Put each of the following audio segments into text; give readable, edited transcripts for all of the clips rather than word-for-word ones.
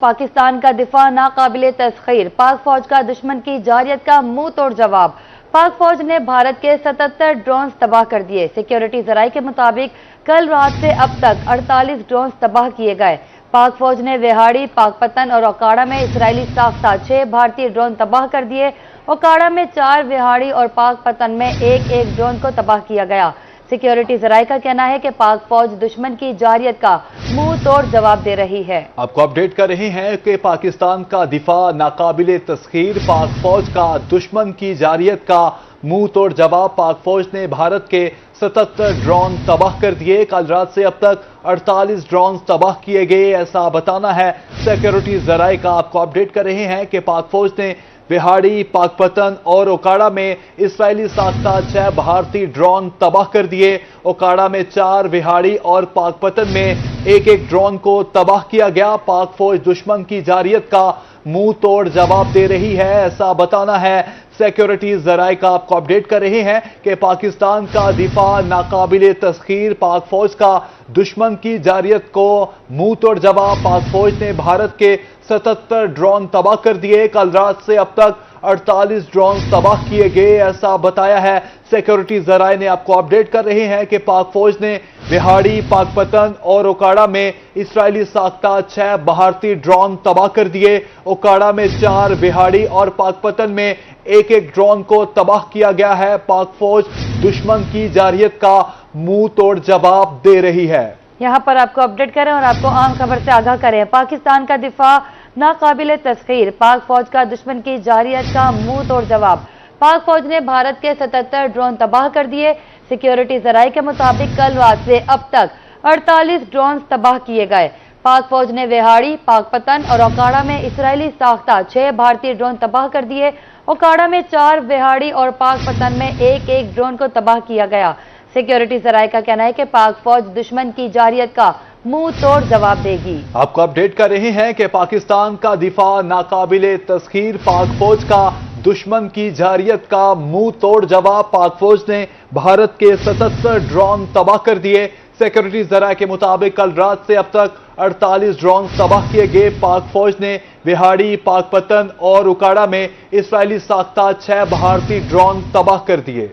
پاکستان کا دفاع ناقابل تسخیر، پاک فوج کا دشمن کی جارحیت کا منہ توڑ جواب۔ پاک فوج نے بھارت کے 77 ڈرونز تباہ کر دیے۔ سیکیورٹی ذرائع کے مطابق کل رات سے اب تک 48 ڈرونز تباہ کیے گئے۔ پاک فوج نے وہاڑی، پاک پتن اور اوکاڑا میں اسرائیلی ساختہ 6 بھارتی ڈرون تباہ کر دیے۔ اوکاڑا میں 4، وہاڑی اور پاک پتن میں ایک ڈرون کو تباہ کیا گیا۔ سیکیورٹی ذرائع کا کہنا ہے کہ پاک فوج دشمن کی جارحیت کا منہ توڑ جواب دے رہی ہے۔ آپ کو اپڈیٹ کر رہے ہیں کہ پاکستان کا دفاع ناقابل تسخیر، پاک فوج کا دشمن کی جارحیت کا منہ توڑ جواب۔ پاک فوج نے بھارت کے 77 ڈرون تباہ کر دیے۔ کل رات سے اب تک 48 ڈرون تباہ کیے گئے، ایسا بتانا ہے سیکیورٹی ذرائع کا۔ آپ کو اپڈیٹ کر رہے ہیں کہ پاک فوج نے وہاڑی، پاک پتن اور اوکاڑا میں اسرائیلی ساختہ 6 بھارتی ڈرون تباہ کر دیے۔ اوکاڑا میں 4، وہاڑی اور پاک پتن میں ایک ڈرون کو تباہ کیا گیا۔ پاک فوج دشمن کی جارحیت کا منہ توڑ جواب دے رہی ہے، ایسا بتانا ہے سیکیورٹی ذرائع کا۔ آپ کو اپڈیٹ کر رہے ہیں کہ پاکستان کا دفاع ناقابل تسخیر، پاک فوج کا دشمن کی جارحیت کو منہ توڑ جواب۔ پاک فوج نے بھارت کے 77 ڈرون تباہ کر دیے۔ کل رات سے اب تک 48 ڈرون تباہ کیے گئے، ایسا بتایا ہے سیکیورٹی ذرائع نے۔ آپ کو اپڈیٹ کر رہے ہیں کہ پاک فوج نے وہاڑی، پاک پتن اور اوکاڑا میں اسرائیلی ساختہ 6 بھارتی ڈرون تباہ کر دیے۔ اوکاڑا میں 4، وہاڑی اور پاک پتن میں ایک ڈرون کو تباہ کیا گیا ہے۔ پاک فوج دشمن کی جارحیت کا منہ توڑ جواب دے رہی ہے۔ یہاں پر آپ کو اپڈیٹ کریں اور آپ کو عام خبر سے آگاہ کریں۔ پاکستان کا دفاع ناقابل تسخیر، پاک فوج کا دشمن کی جارحیت کا منہ توڑ جواب۔ پاک فوج نے بھارت کے 77 ڈرون تباہ کر دیے۔ سیکیورٹی ذرائع کے مطابق کل رات سے اب تک 48 ڈرون تباہ کیے گئے۔ پاک فوج نے وہاڑی، پاک پتن اور اوکاڑا میں اسرائیلی ساختہ 6 بھارتی ڈرون تباہ کر دیے۔ اوکاڑا میں 4، وہاڑی اور پاک پتن میں ایک ڈرون کو تباہ کیا گیا۔ سیکیورٹی ذرائع کا کہنا ہے کہ پاک فوج دشمن کی جارحیت کا منہ توڑ جواب دے گی۔ آپ کو اپڈیٹ کر رہے ہیں کہ پاکستان کا دفاع ناقابل تسخیر، پاک فوج کا دشمن کی جارحیت کا منہ توڑ جواب۔ پاک فوج نے بھارت کے 77 ڈرون تباہ کر دیے۔ سیکیورٹی ذرائع کے مطابق کل رات سے اب تک 48 ڈرون تباہ کیے گئے۔ پاک فوج نے وہاڑی، پاک پتن اور اوکاڑا میں اسرائیلی ساختہ 6 بھارتی ڈرون تباہ کر دیے۔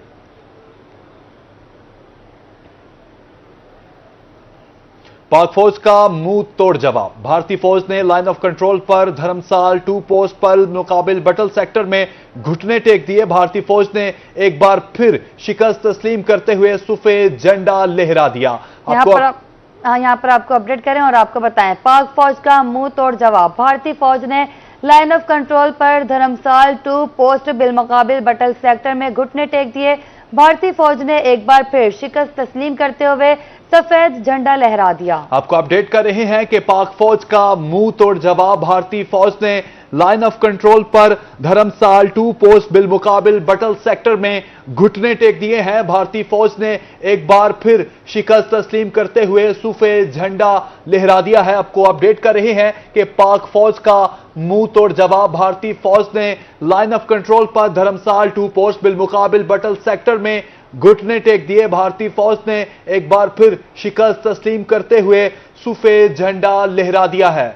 پاک فوج کا منہ توڑ جواب۔ بھارتی فوج نے لائن آف کنٹرول پر دھرمسال 2 پوسٹ پر مقابل بٹل سیکٹر میں گھٹنے ٹیک دیے۔ بھارتی فوج نے ایک بار پھر شکست تسلیم کرتے ہوئے سفید جھنڈا لہرا دیا۔ یہاں پر آپ کو اپڈیٹ کریں اور آپ کو بتائیں پاک فوج کا منہ توڑ جواب۔ بھارتی فوج نے لائن آف کنٹرول پر دھرمسال 2 پوسٹ بالمقابل بٹل سیکٹر میں گھٹنے ٹیک دیے۔ بھارتی فوج نے ایک بار پھر شکست تسلیم کرتے ہوئے سفید جھنڈا لہرا دیا۔ آپ کو اپڈیٹ کر رہے ہیں کہ پاک فوج کا منہ توڑ جواب۔ بھارتی فوج نے لائن آف کنٹرول پر دھرمسال 2 پوسٹ بالمقابل بٹل سیکٹر میں گھٹنے ٹیک دیے ہیں۔ بھارتی فوج نے ایک بار پھر شکست تسلیم کرتے ہوئے سفید جھنڈا لہرا دیا ہے۔ آپ کو اپڈیٹ کر رہے ہیں کہ پاک فوج کا منہ توڑ جواب۔ بھارتی فوج نے لائن آف کنٹرول پر دھرمسال 2 پوسٹ بالمقابل بٹل سیکٹر میں گھٹنے ٹیک دیے۔ بھارتی فوج نے ایک بار پھر شکست تسلیم کرتے ہوئے سفید جھنڈا لہرا دیا ہے۔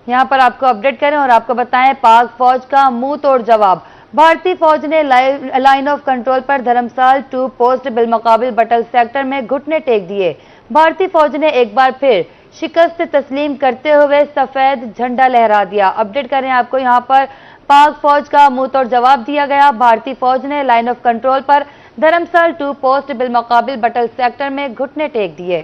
یہاں پر آپ کو اپڈیٹ کریں اور آپ کو بتائیں پاک فوج کا منہ توڑ جواب۔ بھارتی فوج نے لائن آف کنٹرول پر دھرمسال 2 پوسٹ بالمقابل بٹل سیکٹر میں گھٹنے ٹیک دیے۔ بھارتی فوج نے ایک بار پھر شکست تسلیم کرتے ہوئے سفید جھنڈا لہرا دیا۔ اپڈیٹ کریں آپ کو یہاں پر پاک فوج کا منہ توڑ جواب دیا گیا۔ بھارتی فوج نے لائن آف کنٹرول پر دھرمسال 2 پوسٹ بالمقابل بٹل سیکٹر میں گھٹنے ٹیک دیے۔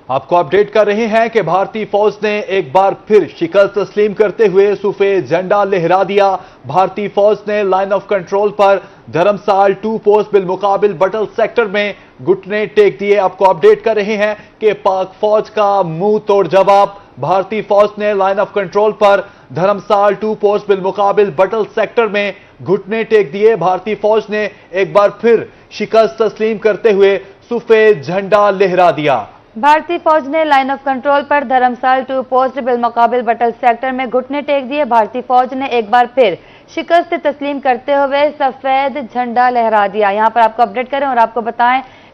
آپ کو اپڈیٹ کر رہے ہیں کہ بھارتی فوج نے ایک بار پھر شکست تسلیم کرتے ہوئے سفید جھنڈا لہرا دیا۔ بھارتی فوج نے لائن آف کنٹرول پر دھرمسال 2 پوسٹ بالمقابل بٹل سیکٹر میں گھٹنے ٹیک دیے۔ آپ کو اپڈیٹ کر رہے ہیں کہ پاک فوج کا منہ توڑ جواب۔ بھارتی فوج نے لائن آف کنٹرول پر دھرمسال 2 پوسٹ بالمقابل بٹل سیکٹر میں گھٹنے ٹیک دیے۔ بھارتی فوج نے ایک بار پھر شکست تسلیم کرتے ہوئے سفید جھنڈا لہرا دیا۔ بھارتی فوج نے لائن آف کنٹرول پر دھرمسال 2 پوسٹ بالمقابل بٹل سیکٹر میں گھٹنے ٹیک دیے۔ بھارتی فوج نے ایک بار پھر شکست تسلیم کرتے ہوئے سفید جھنڈا لہرا دیا۔ یہاں پر آپ کو اپڈیٹ کریں اور آپ کو بتائیں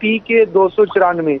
PK 294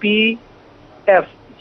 PF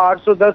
810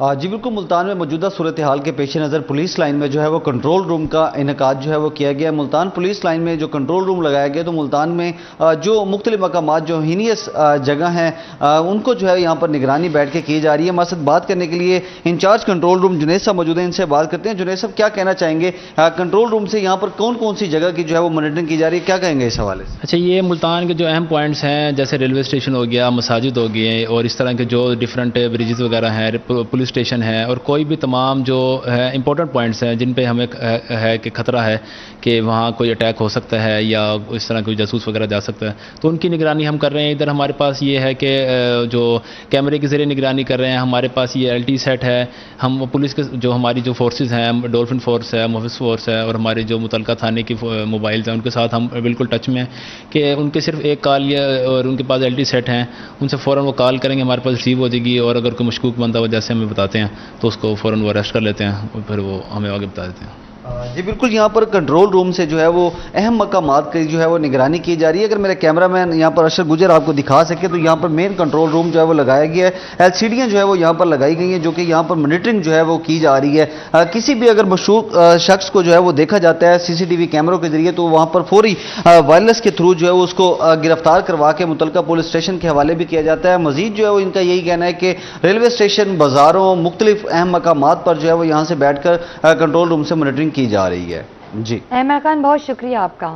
جی بالکل، ملتان میں موجودہ صورتحال کے پیش نظر پولیس لائن میں جو ہے وہ کنٹرول روم کا انعقاد جو ہے وہ کیا گیا. ملتان پولیس لائن میں جو کنٹرول روم لگایا گیا تو ملتان میں جو مختلف مقامات جو ہینیس جگہ ہیں ان کو جو ہے یہاں پر نگرانی بیٹھ کے کی جا رہی ہے. ہمارے ساتھ بات کرنے کے لیے انچارج کنٹرول روم جنید صاحب موجود ہیں، ان سے بات کرتے ہیں. جنید صاحب کیا کہنا چاہیں گے، کنٹرول روم سے یہاں پر کون کون سی جگہ کی جو ہے وہ مانیٹرنگ کی جا رہی ہے، کیا کہیں گے اس حوالے سے؟ اچھا، یہ ملتان کے جو اہم پوائنٹس ہیں جیسے ریلوے اسٹیشن ہو گیا، مساجد ہو گئے، اور اس طرح کے جو ڈیفرنٹ بریجز وغیرہ ہیں، پولیس اسٹیشن ہے، اور کوئی بھی تمام جو ہے امپورٹنٹ پوائنٹس ہیں جن پہ ہمیں ہے کہ خطرہ ہے کہ وہاں کوئی اٹیک ہو سکتا ہے یا اس طرح کوئی جاسوس وغیرہ جا سکتا ہے، تو ان کی نگرانی ہم کر رہے ہیں. ادھر ہمارے پاس یہ ہے کہ جو کیمرے کے ذریعے نگرانی کر رہے ہیں. ہمارے پاس یہ LT سیٹ ہے. ہم پولیس کے جو ہماری جو فورسز ہیں، ڈولفن فورس ہے، محافظ فورس ہے، اور ہمارے جو متعلقہ تھانے کی موبائلز ہیں ان کے ساتھ ہم بالکل ٹچ میں ہیں کہ ان کے صرف ایک کال یا اور ان کے پاس LT سیٹ ہیں، ان سے فوراً وہ کال کریں گے، ہمارے پاس ریسیو ہو جائے گی، اور اگر کوئی مشکوک بندہ ہو جیسے ہمیں بتاتے ہیں تو اس کو فوراً وہ اریسٹ کر لیتے ہیں اور پھر وہ ہمیں آگے بتا دیتے ہیں. جی بالکل، یہاں پر کنٹرول روم سے جو ہے وہ اہم مقامات کی جو ہے وہ نگرانی کی جا رہی ہے. اگر میرا کیمرہ مین یہاں پر اشرف گجر آپ کو دکھا سکے تو یہاں پر مین کنٹرول روم جو ہے وہ لگایا گیا ہے. LCDیاں جو ہے وہ یہاں پر لگائی گئی ہیں جو کہ یہاں پر مانیٹرنگ جو ہے وہ کی جا رہی ہے. کسی بھی اگر مشکوک شخص کو جو ہے وہ دیکھا جاتا ہے CCTV کیمروں کے ذریعے تو وہاں پر فوری وائرلیس کے تھرو جو ہے اس کو گرفتار کروا کے متعلقہ پولیس اسٹیشن کے حوالے بھی کیا جاتا ہے. مزید جو ہے وہ ان کا یہی کہنا ہے کہ ریلوے اسٹیشن، بازاروں، مختلف اہم مقامات پر جو ہے وہ یہاں سے بیٹھ کر کنٹرول روم سے مانیٹرنگ کی جا رہی ہے. جی عمران خان، بہت شکریہ آپ کا.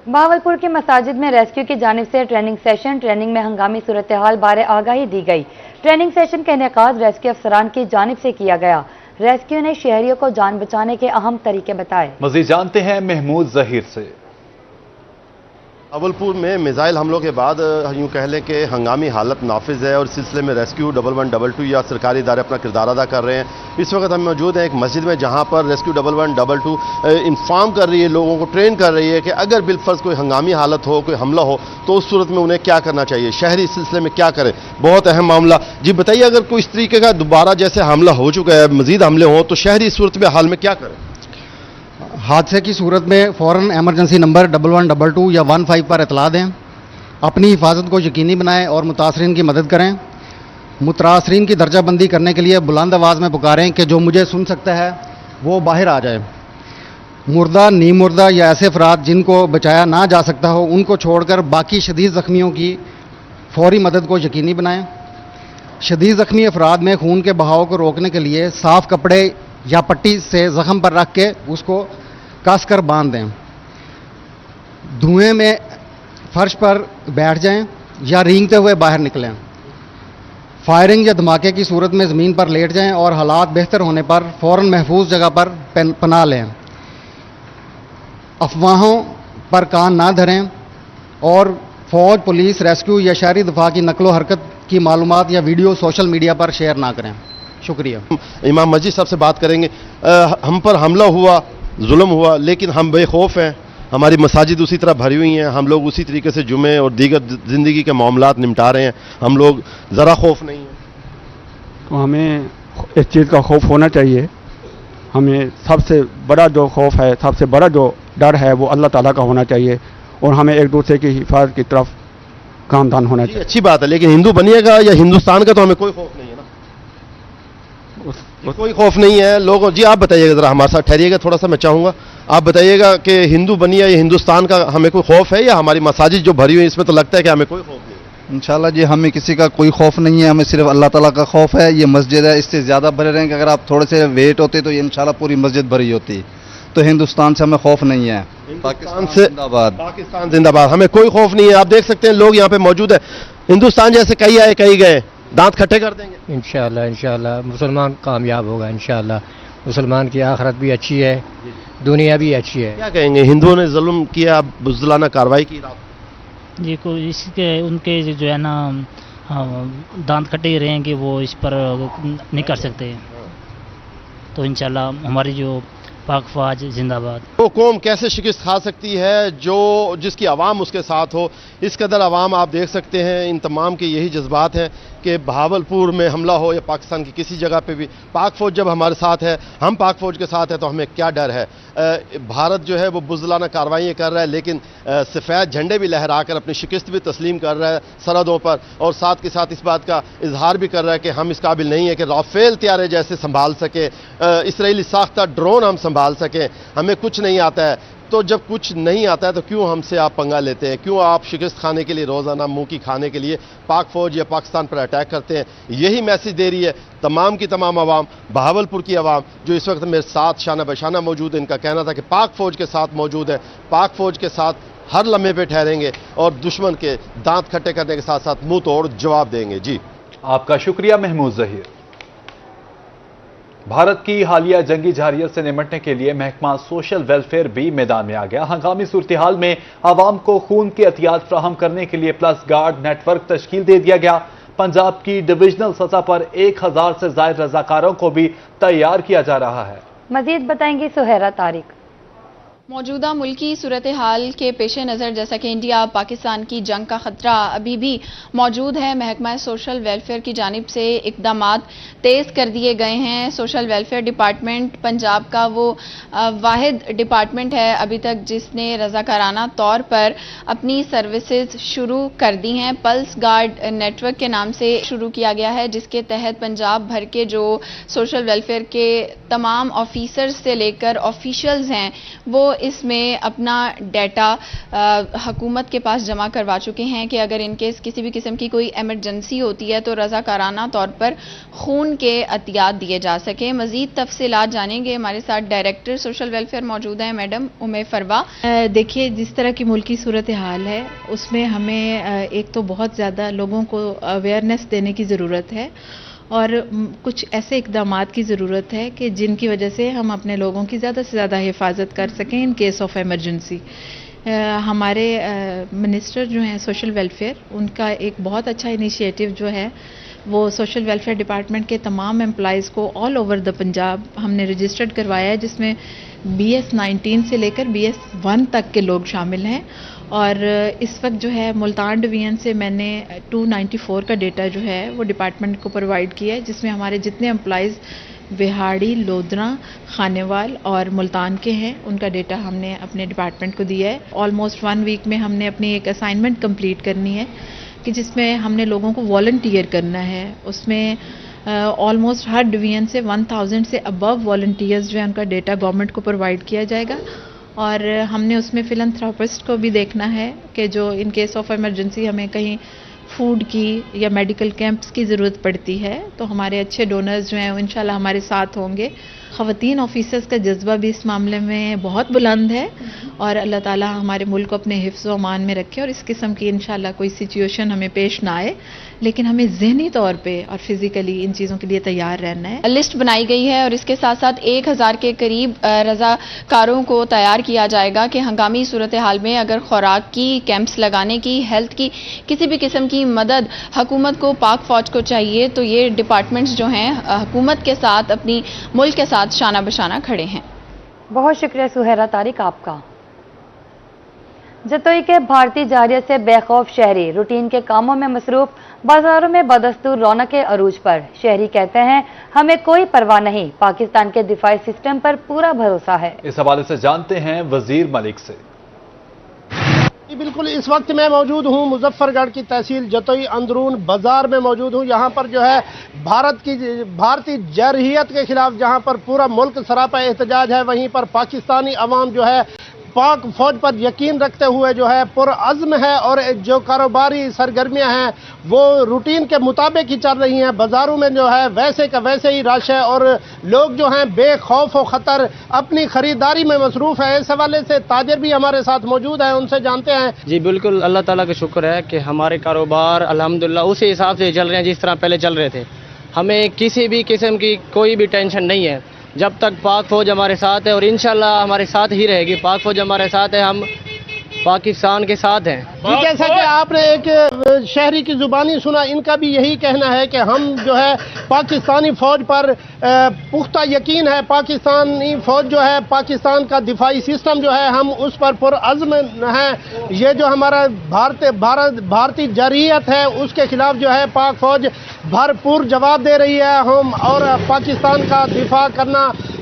بہاولپور کی مساجد میں ریسکیو کی جانب سے ٹریننگ میں ہنگامی صورتحال بارے آگاہی دی گئی. ٹریننگ سیشن کا انعقاد ریسکیو افسران کی جانب سے کیا گیا. ریسکیو نے شہریوں کو جان بچانے کے اہم طریقے بتائے. مزید جانتے ہیں محمود ظہیر سے. بہاولپور میں میزائل حملوں کے بعد یوں کہہ لیں کہ ہنگامی حالت نافذ ہے اور اس سلسلے میں ریسکیو 1122 یا سرکاری ادارے اپنا کردار ادا کر رہے ہیں. اس وقت ہم موجود ہیں ایک مسجد میں جہاں پر ریسکیو 1122 انفارم کر رہی ہے، لوگوں کو ٹرین کر رہی ہے کہ اگر بالفرض کوئی ہنگامی حالت ہو، کوئی حملہ ہو تو اس صورت میں انہیں کیا کرنا چاہیے، شہری اس سلسلے میں کیا کریں. بہت اہم معاملہ. جی بتائیے، اگر کوئی اس طریقے کا دوبارہ جیسے حملہ ہو چکا ہے، مزید حملے ہوں تو شہری اس صورت میں حال میں کیا کریں؟ حادثے کی صورت میں فوراً ایمرجنسی نمبر 1122 یا 15 پر اطلاع دیں. اپنی حفاظت کو یقینی بنائیں اور متاثرین کی مدد کریں. متاثرین کی درجہ بندی کرنے کے لیے بلند آواز میں پکاریں کہ جو مجھے سن سکتا ہے وہ باہر آ جائے. مردہ، نیم مردہ یا ایسے افراد جن کو بچایا نہ جا سکتا ہو ان کو چھوڑ کر باقی شدید زخمیوں کی فوری مدد کو یقینی بنائیں. شدید زخمی افراد میں خون کے بہاؤ کو روکنے کے لیے صاف کپڑے یا پٹی سے زخم پر رکھ کے اس کو کس کر باندھ دیں. دھوئیں میں فرش پر بیٹھ جائیں یا رینگتے ہوئے باہر نکلیں. فائرنگ یا دھماکے کی صورت میں زمین پر لیٹ جائیں اور حالات بہتر ہونے پر فوراً محفوظ جگہ پر پناہ لیں. افواہوں پر کان نہ دھریں اور فوج، پولیس، ریسکیو یا شہری دفاع کی نقل و حرکت کی معلومات یا ویڈیو سوشل میڈیا پر شیئر نہ کریں. شکریہ. امام مسجد صاحب سے بات کریں گے. ہم پر حملہ ہوا، ظلم ہوا، لیکن ہم بے خوف ہیں. ہماری مساجد اسی طرح بھری ہوئی ہیں. ہم لوگ اسی طریقے سے جمعے اور دیگر زندگی کے معاملات نمٹا رہے ہیں. ہم لوگ ذرا خوف نہیں ہیں. تو ہمیں اس چیز کا خوف ہونا چاہیے. ہمیں سب سے بڑا جو خوف ہے، سب سے بڑا جو ڈر ہے وہ اللہ تعالیٰ کا ہونا چاہیے اور ہمیں ایک دوسرے کی حفاظت کی طرف کامدان ہونا چاہیے. اچھی بات ہے، لیکن ہندو بنیے گا یا ہندوستان کا تو ہمیں کوئی خوف نہیں ہے نا. کوئی خوف نہیں ہے لوگوں. جی آپ بتائیے گا، ذرا ہمارے ساتھ ٹھہریے گا تھوڑا سا، میں چاہوں گا آپ بتائیے گا کہ ہندو بنیے یا ہندوستان کا ہمیں کوئی خوف ہے یا ہماری مساجد جو بھری ہوئی اس میں تو لگتا ہے کہ ہمیں کوئی خوف نہیں ہے. انشاءاللہ جی ہمیں کسی کا کوئی خوف نہیں ہے، ہمیں صرف اللہ تعالیٰ کا خوف ہے. یہ مسجد ہے، اس سے زیادہ بھرے رہیں کہ اگر آپ تھوڑے سے ویٹ ہوتے تو یہ انشاءاللہ پوری مسجد بھری ہوتی. تو ہندوستان سے ہمیں خوف نہیں ہے. پاکستان سے زندہ باد. پاکستان زندہ باد. ہمیں کوئی خوف نہیں ہے. آپ دیکھ سکتے ہیں لوگ یہاں پہ موجود ہیں. ہندوستان جیسے کئی آئے کئی گئے، دانت کھٹے کر دیں گے انشاءاللہ مسلمان کامیاب ہوگا انشاءاللہ. مسلمان کی آخرت بھی اچھی ہے، دنیا بھی اچھی ہے. کیا کہیں گے، ہندوؤں نے ظلم کیا، بزدلانہ کارروائی کی رات؟ جی اس کے ان کے جو ہے نا دانت کھٹے ہی رہیں کہ وہ اس پر نہیں کر سکتے. تو انشاءاللہ ہماری جو پاک فوج زندہ باد. وہ قوم کیسے شکست کھا سکتی ہے جس کی عوام اس کے ساتھ ہو. اس قدر عوام آپ دیکھ سکتے ہیں. ان تمام کے یہی جذبات ہیں کہ بہاولپور میں حملہ ہو یا پاکستان کی کسی جگہ پہ بھی، پاک فوج جب ہمارے ساتھ ہے، ہم پاک فوج کے ساتھ ہیں تو ہمیں کیا ڈر ہے. بھارت جو ہے وہ بزدلانہ کارروائیاں کر رہا ہے، لیکن سفید جھنڈے بھی لہرا کر اپنی شکست بھی تسلیم کر رہا ہے سرحدوں پر، اور ساتھ کے ساتھ اس بات کا اظہار بھی کر رہا ہے کہ ہم اس قابل نہیں ہیں کہ رافیل طیارے جیسے سنبھال سکیں، اسرائیلی ساختہ ڈرون ہم سنبھال سکیں، ہمیں کچھ نہیں آتا ہے۔ تو جب کچھ نہیں آتا ہے تو کیوں ہم سے آپ پنگا لیتے ہیں؟ کیوں آپ شکست کھانے کے لیے روزانہ منہ کی کھانے کے لیے پاک فوج یا پاکستان پر اٹیک کرتے ہیں؟ یہی میسج دے رہی ہے تمام کی تمام عوام، بہاولپور کی عوام جو اس وقت میرے ساتھ شانہ بشانہ موجود ہے۔ ان کا کہنا تھا کہ پاک فوج کے ساتھ موجود ہے، پاک فوج کے ساتھ ہر لمحے پہ ٹھہریں گے اور دشمن کے دانت کھٹے کرنے کے ساتھ ساتھ منہ توڑ جواب دیں گے۔ جی آپ کا شکریہ محمود ظہیر۔ بھارت کی حالیہ جنگی جارحیت سے نمٹنے کے لیے محکمہ سوشل ویلفیئر بھی میدان میں آ گیا۔ ہنگامی صورتحال میں عوام کو خون کے عطیات فراہم کرنے کے لیے پلس گارڈ نیٹ ورک تشکیل دے دیا گیا۔ پنجاب کی ڈویژنل سطح پر 1000 سے زائد رضاکاروں کو بھی تیار کیا جا رہا ہے۔ مزید بتائیں گی سہیرہ طارق۔ موجودہ ملکی صورتحال کے پیش نظر جیسا کہ انڈیا پاکستان کی جنگ کا خطرہ ابھی بھی موجود ہے، محکمہ سوشل ویلفیئر کی جانب سے اقدامات تیز کر دیے گئے ہیں۔ سوشل ویلفیئر ڈپارٹمنٹ پنجاب کا وہ واحد ڈپارٹمنٹ ہے ابھی تک جس نے رضاکارانہ طور پر اپنی سروسز شروع کر دی ہیں۔ پلس گارڈ نیٹ ورک کے نام سے شروع کیا گیا ہے، جس کے تحت پنجاب بھر کے جو سوشل ویلفیئر کے تمام آفیسرز سے لے کر آفیشلز ہیں وہ اس میں اپنا ڈیٹا حکومت کے پاس جمع کروا چکے ہیں کہ اگر ان کیس کسی بھی قسم کی کوئی ایمرجنسی ہوتی ہے تو رضاکارانہ طور پر خون کے عطیات دیے جا سکیں۔ مزید تفصیلات جانیں گے، ہمارے ساتھ ڈائریکٹر سوشل ویلفیئر موجود ہیں میڈم فروا۔ دیکھیے جس طرح کی ملکی صورتحال ہے اس میں ہمیں ایک تو بہت زیادہ لوگوں کو اویئرنیس دینے کی ضرورت ہے اور کچھ ایسے اقدامات کی ضرورت ہے کہ جن کی وجہ سے ہم اپنے لوگوں کی زیادہ سے زیادہ حفاظت کر سکیں ان کیس آف ایمرجنسی۔ ہمارے منسٹر جو ہیں سوشل ویلفیئر، ان کا ایک بہت اچھا انیشیٹو جو ہے وہ سوشل ویلفیئر ڈپارٹمنٹ کے تمام امپلائیز کو آل اوور دا پنجاب ہم نے رجسٹرڈ کروایا ہے، جس میں BS19 سے لے کر BS1 تک کے لوگ شامل ہیں۔ اور اس وقت جو ہے ملتان ڈویژن سے میں نے 294 کا ڈیٹا جو ہے وہ ڈپارٹمنٹ کو پرووائڈ کیا ہے، جس میں ہمارے جتنے امپلائیز وہاڑی، لودھنا، خانیوال اور ملتان کے ہیں ان کا ڈیٹا ہم نے اپنے ڈپارٹمنٹ کو دیا ہے۔ آلموسٹ 1 ویک میں ہم نے اپنی ایک اسائنمنٹ کمپلیٹ کرنی ہے کہ جس میں ہم نے لوگوں کو والنٹیئر کرنا ہے۔ اس میں آلموسٹ ہر ڈویژن سے 1000 سے ابو والنٹیئرز جو ہے ان کا ڈیٹا گورنمنٹ کو پرووائڈ کیا جائے گا، اور ہم نے اس میں فلانتھراپسٹ کو بھی دیکھنا ہے کہ جو ان کیس آف ایمرجنسی ہمیں کہیں فوڈ کی یا میڈیکل کیمپس کی ضرورت پڑتی ہے تو ہمارے اچھے ڈونرز جو ہیں وہ انشاءاللہ ہمارے ساتھ ہوں گے۔ خواتین آفیسرز کا جذبہ بھی اس معاملے میں بہت بلند ہے اور اللہ تعالیٰ ہمارے ملک کو اپنے حفظ و امان میں رکھے اور اس قسم کی انشاءاللہ کوئی سچویشن ہمیں پیش نہ آئے، لیکن ہمیں ذہنی طور پہ اور فزیکلی ان چیزوں کے لیے تیار رہنا ہے۔ لسٹ بنائی گئی ہے اور اس کے ساتھ ساتھ 1000 کے قریب رضاکاروں کو تیار کیا جائے گا کہ ہنگامی صورتحال میں اگر خوراک کی، کیمپس لگانے کی، ہیلتھ کی کسی بھی قسم کی مدد حکومت کو، پاک فوج کو چاہیے تو یہ ڈپارٹمنٹس جو ہیں حکومت کے ساتھ، اپنی ملک کے ساتھ شانہ بشانہ کھڑے ہیں۔ بہت شکریہ سہیرہ طارق آپ کا۔ جتوئی کے بھارتی جارحیت سے بے خوف شہری روٹین کے کاموں میں مصروف، بازاروں میں بدستور رونق عروج پر۔ شہری کہتے ہیں ہمیں کوئی پرواہ نہیں، پاکستان کے دفاعی سسٹم پر پورا بھروسہ ہے۔ اس حوالے سے جانتے ہیں وزیر ملک سے۔ بالکل، اس وقت میں موجود ہوں مظفر گڑھ کی تحصیل جتوئی اندرون بازار میں موجود ہوں۔ یہاں پر جو ہے بھارتی جارحیت کے خلاف جہاں پر پورا ملک سراپا احتجاج ہے، وہیں پر پاکستانی عوام جو ہے پاک فوج پر یقین رکھتے ہوئے جو ہے پرعزم ہے اور جو کاروباری سرگرمیاں ہیں وہ روٹین کے مطابق ہی چل رہی ہیں۔ بازاروں میں جو ہے ویسے کا ویسے ہی رش ہے اور لوگ جو ہیں بے خوف و خطر اپنی خریداری میں مصروف ہیں۔ اس حوالے سے تاجر بھی ہمارے ساتھ موجود ہیں، ان سے جانتے ہیں۔ جی بالکل، اللہ تعالیٰ کا شکر ہے کہ ہمارے کاروبار الحمدللہ اسی حساب سے چل رہے ہیں جس طرح پہلے چل رہے تھے۔ ہمیں کسی بھی قسم کی کوئی بھی ٹینشن نہیں ہے جب تک پاک فوج ہمارے ساتھ ہے، اور انشاءاللہ ہمارے ساتھ ہی رہے گی۔ پاک فوج ہمارے ساتھ ہے، ہم پاکستان کے ساتھ ہیں۔ جیسا کہ آپ نے ایک شہری کی زبانی سنا، ان کا بھی یہی کہنا ہے کہ ہم جو ہے پاکستانی فوج پر پختہ یقین ہے، پاکستانی فوج جو ہے، پاکستان کا دفاعی سسٹم جو ہے ہم اس پر پرعزم ہیں۔ یہ جو ہمارا بھارتی جارحیت ہے اس کے خلاف جو ہے پاک فوج بھرپور جواب دے رہی ہے، ہم اور پاکستان کا دفاع کرنا